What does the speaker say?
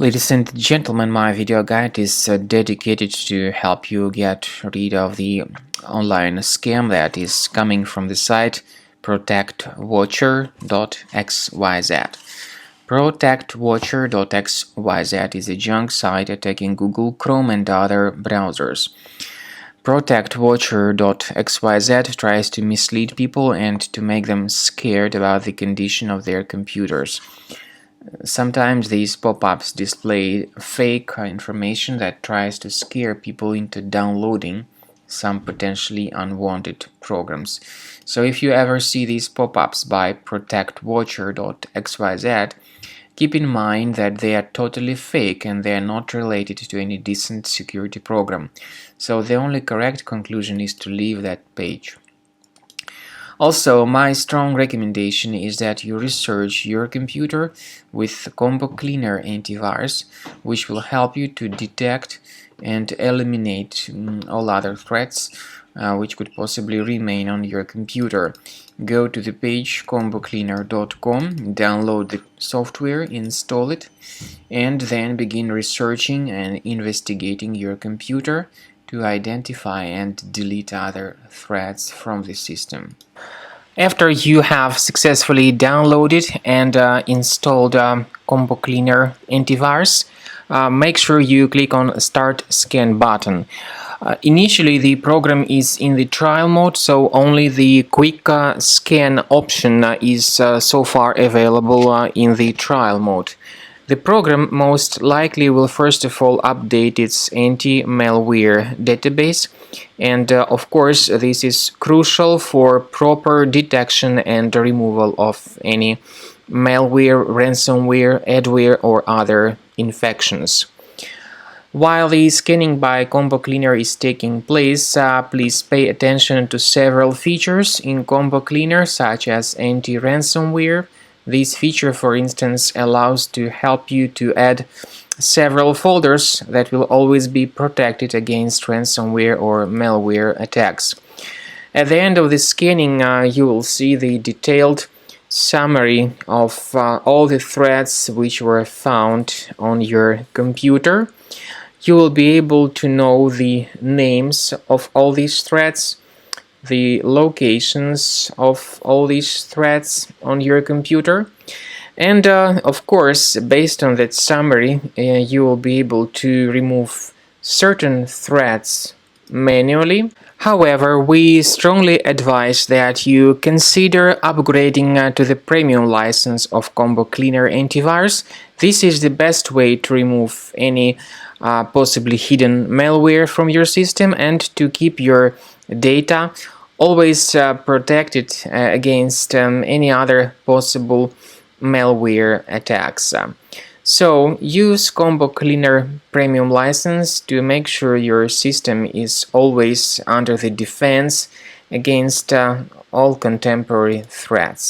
Ladies and gentlemen, my video guide is dedicated to help you get rid of the online scam that is coming from the site Protectwatcher.xyz. Protectwatcher.xyz is a junk site attacking Google, Chrome and other browsers. Protectwatcher.xyz tries to mislead people and to make them scared about the condition of their computers. Sometimes these pop-ups display fake information that tries to scare people into downloading some potentially unwanted programs. So if you ever see these pop-ups by Protectwatcher.xyz, keep in mind that they are totally fake and they are not related to any decent security program. So the only correct conclusion is to leave that page. Also, my strong recommendation is that you research your computer with Combo Cleaner antivirus, which will help you to detect and eliminate all other threats which could possibly remain on your computer. Go to the page combocleaner.com, download the software, install it, and then begin researching and investigating your computer to identify and delete other threats from the system. After you have successfully downloaded and installed Combo Cleaner antivirus, make sure you click on Start Scan button. Initially the program is in the trial mode, so only the quick scan option is so far available in the trial mode. The program most likely will first of all update its anti-malware database, and of course this is crucial for proper detection and removal of any malware, ransomware, adware or other infections. While the scanning by Combo Cleaner is taking place, please pay attention to several features in Combo Cleaner, such as anti-ransomware. This feature, for instance, allows to help you to add several folders that will always be protected against ransomware or malware attacks. At the end of the scanning, you will see the detailed summary of all the threats which were found on your computer. You will be able to know the names of all these threats, the locations of all these threats on your computer, and of course, based on that summary, you will be able to remove certain threats manually. However, we strongly advise that you consider upgrading to the premium license of Combo Cleaner antivirus. This is the best way to remove any possibly hidden malware from your system and to keep your data always protected against any other possible malware attacks. So use Combo Cleaner Premium license to make sure your system is always under the defense against all contemporary threats.